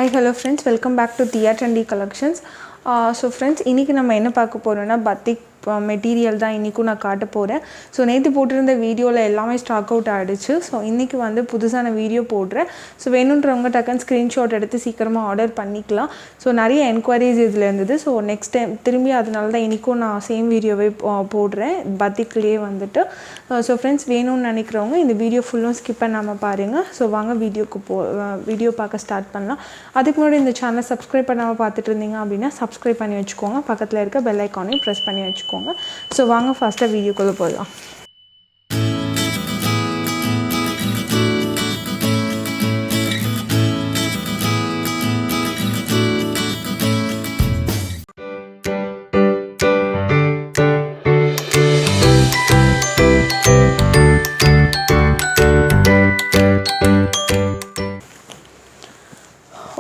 Hi, hello friends, welcome back to Tia Trendy Collections. So friends, இன்னைக்கு நம்ம என்ன பார்க்க போறோம்னா batik மெட்டீரியல் தான் இன்னைக்கும் நான் காட்ட போறேன். ஸோ நேற்று போட்டிருந்த வீடியோவில் எல்லாமே ஸ்டாக் அவுட் ஆகிடுச்சு. ஸோ இன்றைக்கி வந்து புதுசான வீடியோ போடுறேன். ஸோ வேணுன்றவங்க டக்குன்னு ஸ்க்ரீன்ஷாட் எடுத்து சீக்கிரமாக ஆர்டர் பண்ணிக்கலாம். ஸோ நிறைய என்கொயரிஸ் இதில் இருந்தது. ஸோ நெக்ஸ்ட் டைம் திரும்பி அதனால தான் இன்றைக்கும் நான் சேம் வீடியோவே போடுறேன் பத்திக்லேயே வந்துட்டு. ஸோ ஃப்ரெண்ட்ஸ், வேணும்னு நினைக்கிறவங்க இந்த வீடியோ ஃபுல்லும் ஸ்கிப் பண்ணாமல் பாருங்கள். ஸோ வாங்க வீடியோ பார்க்க ஸ்டார்ட் பண்ணலாம். அதுக்கு முன்னாடி இந்த சேனலை சப்ஸ்கிரைப் பண்ணாமல் பார்த்துட்டு இருந்தீங்க அப்படின்னா சப்ஸ்கிரைப் பண்ணி வச்சுக்கோங்க. பக்கத்தில் இருக்க பெல் ஐக்கானையும் ப்ரெஸ் பண்ணி வச்சுக்கோங்க. ஸோ வாங்க ஃபஸ்ட்டாக வீடியோக்குள்ளே போகலாம்.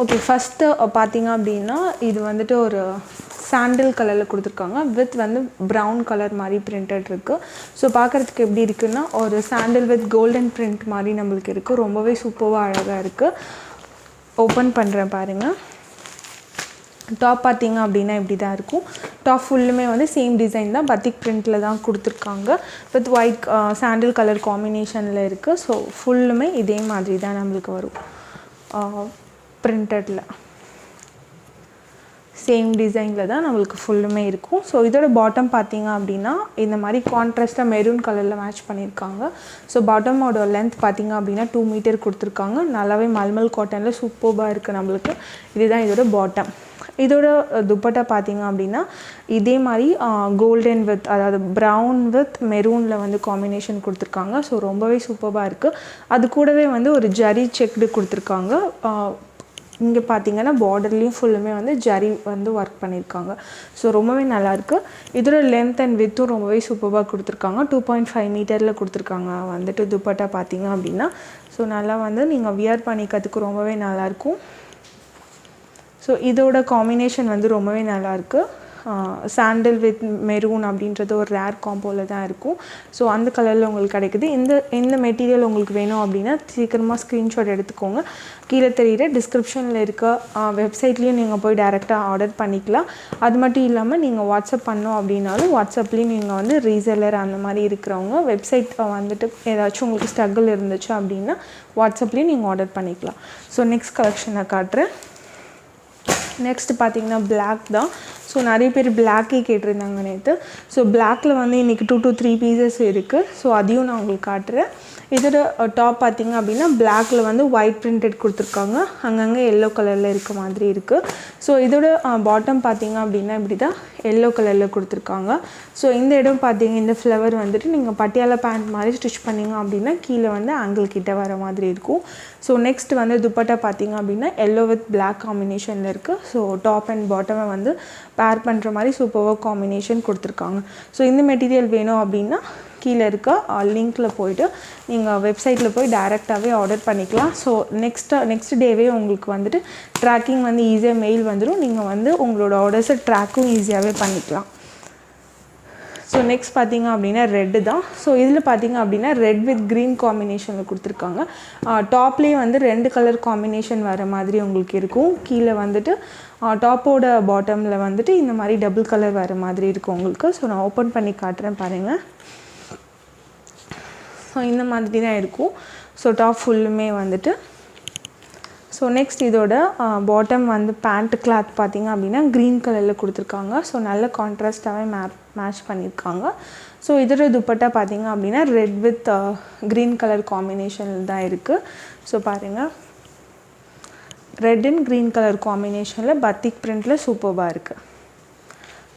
ஓகே, ஃபஸ்ட்டு பார்த்தீங்க அப்படின்னா இது வந்துட்டு ஒரு சாண்டில் கலரில் கொடுத்துருக்காங்க. வித் வந்து ப்ரௌன் கலர் மாதிரி பிரிண்டட் இருக்குது. ஸோ பார்க்குறதுக்கு எப்படி இருக்குன்னா ஒரு சாண்டில் வித் கோல்டன் பிரிண்ட் மாதிரி நம்மளுக்கு இருக்குது. ரொம்பவே சூப்பராக அழகாக இருக்குது. ஓப்பன் பண்ணுறேன் பாருங்கள். டாப் பார்த்தீங்க அப்படின்னா இப்படி தான் இருக்கும். டாப் ஃபுல்லுமே வந்து சேம் டிசைன் தான், பத்திக் பிரிண்டில் தான் கொடுத்துருக்காங்க. வித் ஒயிட் சாண்டில் கலர் காம்பினேஷனில் இருக்குது. ஸோ ஃபுல்லுமே இதே மாதிரி தான் நம்மளுக்கு வரும். பிரிண்டடில் சேம் டிசைனில் தான் நம்மளுக்கு ஃபுல்லுமே இருக்கும். ஸோ இதோட பாட்டம் பார்த்தீங்க அப்படின்னா இந்த மாதிரி கான்ட்ராஸ்ட்டாக மெரூன் கலரில் மேட்ச் பண்ணியிருக்காங்க. ஸோ பாட்டமோட லென்த் பார்த்தீங்க அப்படின்னா 2 மீட்டர் கொடுத்துருக்காங்க. நல்லாவே மல்மல் காட்டனில் சூப்பராக இருக்குது நம்மளுக்கு. இதுதான் இதோட பாட்டம். இதோட துப்பட்டா பார்த்தீங்க அப்படின்னா இதே மாதிரி கோல்டன் வித், அதாவது ப்ரௌன் வித் மெரூனில் வந்து காம்பினேஷன் கொடுத்துருக்காங்க. ஸோ ரொம்பவே சூப்பராக இருக்குது. அது கூடவே வந்து ஒரு ஜரி செக்டு கொடுத்துருக்காங்க. இங்கே பார்த்தீங்கன்னா பார்டர்லேயும் ஃபுல்லுமே வந்து ஜரி வந்து ஒர்க் பண்ணியிருக்காங்க. ஸோ ரொம்பவே நல்லாயிருக்கு. இதோட லென்த் அண்ட் வித்தும் ரொம்பவே சூப்பராக கொடுத்துருக்காங்க. 2.5 மீட்டரில் கொடுத்துருக்காங்க வந்துட்டு துப்பட்டா பார்த்தீங்க அப்படின்னா. ஸோ நல்லா வந்து நீங்கள் வியர் பண்ணிக்கிறதுக்கு ரொம்பவே நல்லாயிருக்கும். ஸோ இதோட காம்பினேஷன் வந்து ரொம்பவே நல்லாயிருக்கு. சாண்டில் வித் மெரூன் அப்படின்றது ஒரு ரேர் காம்போவில் தான் இருக்கும். ஸோ அந்த கலரில் உங்களுக்கு கிடைக்குது. இந்த மெட்டீரியல் உங்களுக்கு வேணும் அப்படின்னா சீக்கிரமாக ஸ்க்ரீன்ஷாட் எடுத்துக்கோங்க. கீழே தெரிகிற டிஸ்கிரிப்ஷனில் இருக்க வெப்சைட்லேயும் நீங்கள் போய் டைரெக்டாக ஆர்டர் பண்ணிக்கலாம். அது மட்டும் இல்லாமல் நீங்கள் வாட்ஸ்அப் பண்ணோம் அப்படின்னாலும் வாட்ஸ்அப்லேயும் நீங்கள் வந்து ரீசெல்லர் அந்த மாதிரி இருக்கிறவங்க வெப்சைட் வந்துட்டு ஏதாச்சும் உங்களுக்கு ஸ்ட்ரகிள் இருந்துச்சு அப்படின்னா வாட்ஸ்அப்லேயும் நீங்கள் ஆர்டர் பண்ணிக்கலாம். ஸோ நெக்ஸ்ட் கலெக்ஷனை காட்டுறேன். நெக்ஸ்ட் பார்த்தீங்கன்னா பிளாக் தான். ஸோ நிறைய பேர் பிளாக்கே கேட்டிருந்தாங்க நேற்று. ஸோ பிளாக்கில் வந்து இன்றைக்கி 2 to 3 பீசஸ் இருக்குது. ஸோ அதையும் நான் உங்களுக்கு காட்டுறேன். இதோட டாப் பார்த்தீங்க அப்படின்னா பிளாக்கில் வந்து ஒயிட் பிரிண்டட் கொடுத்துருக்காங்க. அங்கங்கே எல்லோ கலரில் இருக்க மாதிரி இருக்குது. ஸோ இதோட பாட்டம் பார்த்தீங்க அப்படின்னா இப்படி தான் எல்லோ கலரில் கொடுத்துருக்காங்க. ஸோ இந்த இடம் பார்த்தீங்க, இந்த ஃப்ளவர் வந்துட்டு நீங்கள் பட்டியாலா பேண்ட் மாதிரி ஸ்டிச் பண்ணிங்க அப்படின்னா கீழே வந்து ஆங்கிள் கிட்ட வர மாதிரி இருக்கும். ஸோ நெக்ஸ்ட் வந்து துப்பட்டா பார்த்தீங்க அப்படின்னா எல்லோ வித் பிளாக் காம்பினேஷனில் இருக்குது. ஸோ டாப் அண்ட் பாட்டமை வந்து பேர் பண்ணுற மாதிரி சூப்பராக காம்பினேஷன் கொடுத்துருக்காங்க. ஸோ இந்த மெட்டீரியல் வேணும் அப்படின்னா கீழே இருக்க லிங்க்கில் போய்ட்டு நீங்கள் வெப்சைட்டில் போய் டைரெக்டாகவே ஆர்டர் பண்ணிக்கலாம். ஸோ நெக்ஸ்ட் டேவே உங்களுக்கு வந்துட்டு ட்ராக்கிங் வந்து ஈஸியாக மெயில் வந்துடும். நீங்கள் வந்து உங்களோட ஆர்டர்ஸை ட்ராக்கும் ஈஸியாகவே பண்ணிக்கலாம். ஸோ நெக்ஸ்ட் பார்த்தீங்க அப்படின்னா ரெட்டு தான். ஸோ இதில் பார்த்தீங்க அப்படின்னா ரெட் வித் க்ரீன் காம்பினேஷனில் கொடுத்துருக்காங்க. டாப்லேயே வந்து 2 கலர் காம்பினேஷன் வர மாதிரி உங்களுக்கு இருக்கும். கீழே வந்துட்டு டாப்போட பாட்டமில் வந்துட்டு இந்த மாதிரி டபுள் கலர் வர மாதிரி இருக்கும் உங்களுக்கு. ஸோ நான் ஓப்பன் பண்ணி காட்டுறேன் பாருங்கள். ஸோ இந்த மாதிரி தான் இருக்கும். ஸோ டாப் ஃபுல்லுமே வந்துட்டு. ஸோ நெக்ஸ்ட் இதோட பாட்டம் வந்து பேண்ட் கிளாத் பார்த்திங்க அப்படின்னா க்ரீன் கலரில் கொடுத்துருக்காங்க. ஸோ நல்ல கான்ட்ராஸ்டாகவே மேட்ச் பண்ணியிருக்காங்க. ஸோ இதோட துப்பட்டா பார்த்திங்க அப்படின்னா ரெட் வித் க்ரீன் கலர் காம்பினேஷனில் தான் இருக்குது. ஸோ பாருங்கள், ரெட் அண்ட் க்ரீன் கலர் காம்பினேஷனில் பத்திக் பிரிண்டில் சூப்பராக இருக்குது.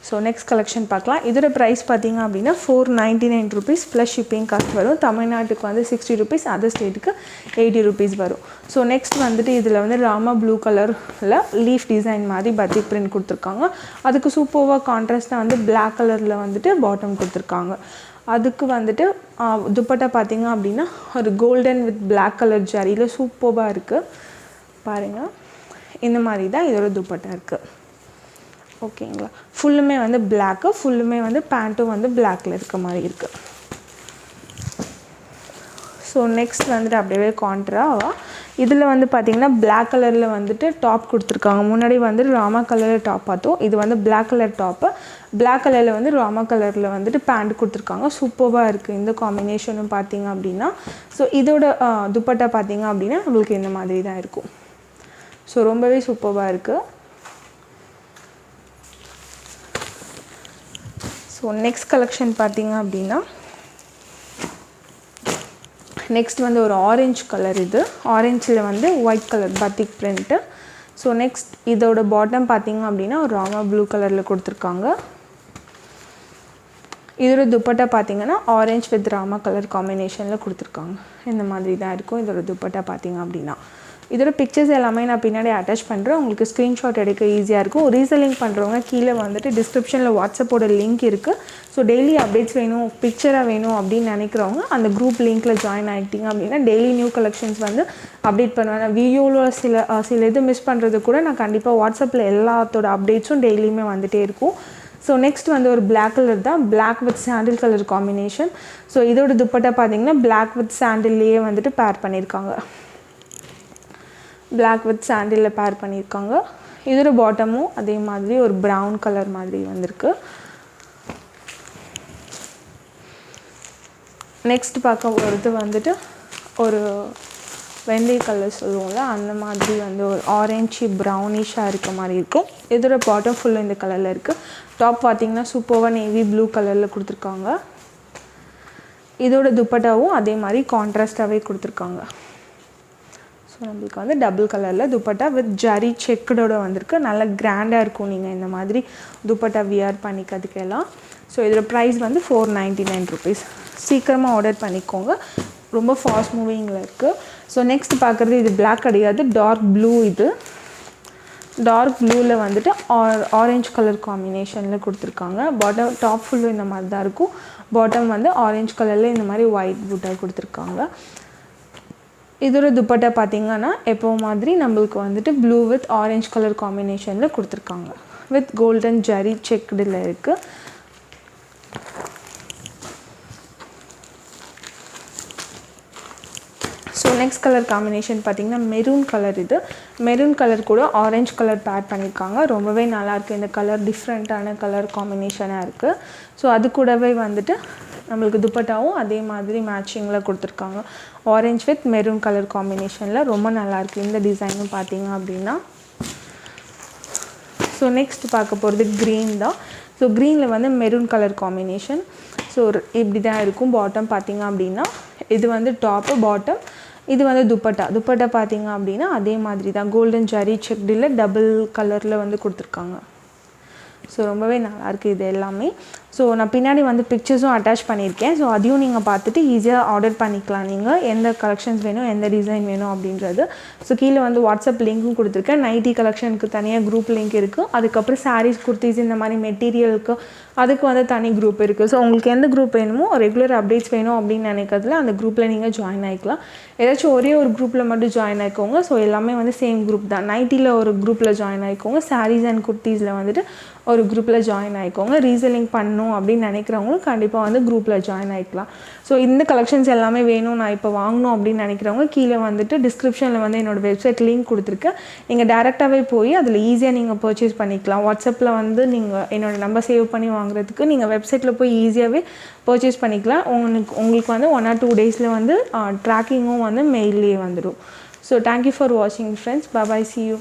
ஸோ நெக்ஸ்ட் கலெக்ஷன் பார்க்கலாம். இதோட ப்ரைஸ் பார்த்தீங்க அப்படின்னா 499 rupees ப்ளஸ் ஷிப்பிங் காஸ்ட் வரும். தமிழ்நாட்டுக்கு வந்து 60 rupees, அதர் ஸ்டேட்டுக்கு 80 rupees வரும். ஸோ நெக்ஸ்ட் வந்துட்டு இதில் வந்து ராமா ப்ளூ கலரில் லீஃப் டிசைன் மாதிரி பத்திக் பிரிண்ட் கொடுத்துருக்காங்க. அதுக்கு சூப்பராக கான்ட்ராஸ்ட்டாக வந்து பிளாக் கலரில் வந்துட்டு பாட்டம் கொடுத்துருக்காங்க. அதுக்கு வந்துட்டு துப்பட்டா பார்த்தீங்க அப்படின்னா ஒரு கோல்டன் வித் பிளாக் கலர் ஜரியில் சூப்பராக இருக்குது பாருங்கள். இந்த மாதிரி தான் இதோட துப்பட்டா இருக்குது. ஓகேங்களா, ஃபுல்லுமே வந்து பிளாக்கு, ஃபுல்லுமே வந்து பேண்ட்டும் வந்து பிளாக்கில் இருக்க மாதிரி இருக்குது. ஸோ நெக்ஸ்ட் வந்துட்டு அப்படியே கான்ட்ராவாக இதில் வந்து பார்த்திங்கன்னா பிளாக் கலரில் வந்துட்டு டாப் கொடுத்துருக்காங்க. முன்னாடி வந்து ராமா கலரில் டாப் பார்த்தோம். இது வந்து பிளாக் கலர் டாப்பு, பிளாக் கலரில் வந்து ராமா கலரில் வந்துட்டு பேண்ட் கொடுத்துருக்காங்க. சூப்பராக இருக்குது இந்த காம்பினேஷனும் பார்த்திங்க அப்படின்னா. ஸோ இதோட துப்பட்டா பார்த்திங்க அப்படின்னா நம்மளுக்கு இந்த மாதிரி தான் இருக்கும். ஸோ ரொம்பவே சூப்பராக இருக்குது. ஸோ நெக்ஸ்ட் கலெக்ஷன் பார்த்திங்க அப்படின்னா நெக்ஸ்ட் வந்து ஒரு ஆரஞ்சு கலர். இது ஆரஞ்சில் வந்து white colour batik print. So next இதோட பாட்டம் பார்த்திங்க அப்படின்னா ஒரு ராமா ப்ளூ கலரில் கொடுத்துருக்காங்க. இதோட துப்பட்டா பார்த்திங்கன்னா ஆரஞ்ச் வித் ராமா கலர் காம்பினேஷனில் கொடுத்துருக்காங்க. இந்த மாதிரி தான் இருக்கும் இதோட துப்பட்டா பார்த்திங்க அப்படின்னா. இதோட பிக்சர்ஸ் எல்லாமே நான் பின்னாடி அட்டாச் பண்ணுறேன். உங்களுக்கு ஸ்க்ரீன்ஷாட் எடுக்க ஈஸியாக இருக்கும். ரீசெல்லிங் பண்ணுறவங்க கீழே வந்துட்டு டிஸ்கிரிப்ஷனில் வாட்ஸ்அப்போட லிங்க் இருக்குது. ஸோ டெய்லி அப்டேட்ஸ் வேணும், பிக்சராக வேணும் அப்படின்னு நினைக்கிறவங்க அந்த குரூப் லிங்க்கில் ஜாயின் ஆகிட்டிங்க அப்படின்னா டெய்லி நியூ கலெக்ஷன்ஸ் வந்து அப்டேட் பண்ணுவேன். நான் வீடியோவில் சில இது மிஸ் பண்ணுறது கூட நான் கண்டிப்பாக வாட்ஸ்அப்பில் எல்லாத்தோட அப்டேட்ஸும் டெய்லியுமே வந்துகிட்டே இருக்கும். ஸோ நெக்ஸ்ட் வந்து ஒரு பிளாக் கலர் தான், black with sandal colour combination. So இதோட துப்பட்டா பார்த்திங்கன்னா பிளாக் வித் சாண்டில்லையே வந்துட்டு பேர் பண்ணியிருக்காங்க. பிளாக் வித் சாண்டிலில் பேர் பண்ணியிருக்காங்க. இதோட பாட்டமும் அதே மாதிரி ஒரு ப்ரௌன் கலர் மாதிரி வந்திருக்கு. நெக்ஸ்ட் பார்க்க போகிறது வந்துட்டு ஒரு வெந்தய கலர் சொல்லுவோம்ல, அந்த மாதிரி வந்து ஒரு ஆரஞ்சு ப்ரௌனிஷாக இருக்க மாதிரி இருக்கும். இதோட பாட்டம் ஃபுல்லாக இந்த கலரில் இருக்குது. டாப் பார்த்திங்கன்னா சூப்பராக நேவி ப்ளூ கலரில் கொடுத்துருக்காங்க. இதோட துப்பட்டாவும் அதே மாதிரி கான்ட்ராஸ்டாகவே கொடுத்துருக்காங்க. ஸோ நம்மளுக்கு வந்து டபுள் கலரில் துப்பட்டா வித் ஜரி செக்கடோட வந்திருக்கு. நல்லா கிராண்டாக இருக்கும் நீங்கள் இந்த மாதிரி துப்பட்டா வியர் பண்ணிக்கிறதுக்கெல்லாம். ஸோ இதோட ப்ரைஸ் வந்து 499 rupees. சீக்கிரமாக ஆர்டர் பண்ணிக்கோங்க, ரொம்ப ஃபாஸ்ட் மூவிங்கில் இருக்குது. ஸோ நெக்ஸ்ட் பார்க்குறது இது பிளாக் கிடையாது, டார்க் ப்ளூ. இது டார்க் ப்ளூவில் வந்துட்டு ஆரஞ்சு கலர் காம்பினேஷனில் கொடுத்துருக்காங்க. பாட்டம் டாப் ஃபுல்லும் இந்த மாதிரி தான் இருக்கும். பாட்டம் வந்து ஆரஞ்சு கலரில் இந்த மாதிரி ஒயிட் பூட்டாக கொடுத்துருக்காங்க. இதோட துப்பட்டா பார்த்திங்கன்னா எப்போ மாதிரி நம்மளுக்கு வந்துட்டு ப்ளூ வித் ஆரஞ்ச் கலர் காம்பினேஷனில் கொடுத்துருக்காங்க. வித் கோல்டன் ஜரி செக்டில் இருக்குது. ஸோ நெக்ஸ்ட் கலர் காம்பினேஷன் பார்த்திங்கன்னா மெரூன் கலர். இது மெரூன் கலர் கூட ஆரஞ்ச் கலர் பேர் பண்ணியிருக்காங்க. ரொம்பவே நல்லாயிருக்கு. இந்த கலர் டிஃப்ரெண்ட்டான கலர் காம்பினேஷனாக இருக்குது. ஸோ அது கூடவே வந்துட்டு நம்மளுக்கு துப்பட்டாவும் அதே மாதிரி மேட்சிங்கில் கொடுத்துருக்காங்க. ஆரஞ்ச் வித் மெரூன் கலர் காம்பினேஷனில் ரொம்ப நல்லாயிருக்கு இந்த டிசைனும் பார்த்திங்க அப்படின்னா. ஸோ நெக்ஸ்ட் பார்க்க போகிறது க்ரீன் தான். ஸோ க்ரீனில் வந்து மெரூன் கலர் காம்பினேஷன். ஸோ இப்படி தான் இருக்கும். பாட்டம் பார்த்திங்க அப்படின்னா இது வந்து டாப்பு, பாட்டம் இது வந்து துப்பட்டா பார்த்திங்க அப்படின்னா அதே மாதிரி தான் கோல்டன் ஜரி செக்டில் டபுள் கலரில் வந்து கொடுத்துருக்காங்க. ஸோ ரொம்பவே நல்லாயிருக்கு இது எல்லாமே. ஸோ நான் பின்னாடி வந்து பிக்சர்ஸும் அட்டாச் பண்ணியிருக்கேன். ஸோ அதையும் நீங்கள் பார்த்துட்டு ஈஸியாக ஆர்டர் பண்ணிக்கலாம். நீங்கள் எந்த கலெக்ஷன்ஸ் வேணும், எந்த டிசைன் வேணும் அப்படின்றது. ஸோ கீழே வந்து வாட்ஸ்அப் லிங்க்கும் கொடுத்துருக்கேன். நைட்டி கலெக்ஷனுக்கு தனியாக குரூப் லிங்க் இருக்குது. அதுக்கப்புறம் சாரீஸ், குர்த்திஸ் இந்த மாதிரி மெட்டீரியலுக்கு அதுக்கு வந்து தனி குரூப் இருக்குது. ஸோ உங்களுக்கு எந்த குரூப் வேணுமோ, ரெகுலர் அப்டேட்ஸ் வேணும் அப்படின்னு நினைக்கிறதுல அந்த குரூப்பில் நீங்கள் ஜாயின் ஆகிக்கலாம். ஏதாச்சும் ஒரே ஒரு குரூப்பில் மட்டும் ஜாயின் ஆகிக்கோங்க. ஸோ எல்லாமே வந்து சேம் குரூப் தான். நைட்டியில் ஒரு குரூப்பில் ஜாயின் ஆகிக்கோங்க. சாரீஸ் அண்ட் குர்த்திஸில் வந்துட்டு ஒரு குரூப்பில் ஜாயின் ஆகிக்கோங்க. ரீசெல்லிங் பண்ணணும் அப்படின்னு நினைக்கிறவங்களும் கண்டிப்பாக வந்து குரூப்பில் ஜாயின் ஆகிக்கலாம். ஸோ இந்த கலெக்ஷன்ஸ் எல்லாமே வேணும், நான் இப்போ வாங்கணும் அப்படின்னு நினைக்கிறவங்க கீழே வந்துட்டு டிஸ்கிரிப்ஷனில் வந்து என்னோடய வெப்சைட் லிங்க் கொடுத்துருக்கேன். நீங்கள் டேரெக்டாகவே போய் அதில் ஈஸியாக நீங்கள் பர்ச்சேஸ் பண்ணிக்கலாம். வாட்ஸ்அப்பில் வந்து நீங்கள் என்னோடய நம்பர் சேவ் பண்ணி வாங்குறதுக்கு நீங்கள் வெப்சைட்டில் போய் ஈஸியாகவே பர்ச்சேஸ் பண்ணிக்கலாம். உங்களுக்கு வந்து 1 or 2 days வந்து ட்ராக்கிங்கும் வந்து மெயிலே வந்துடும். ஸோ தேங்க்யூ ஃபார் வாட்சிங் friends. Bye bye, see you.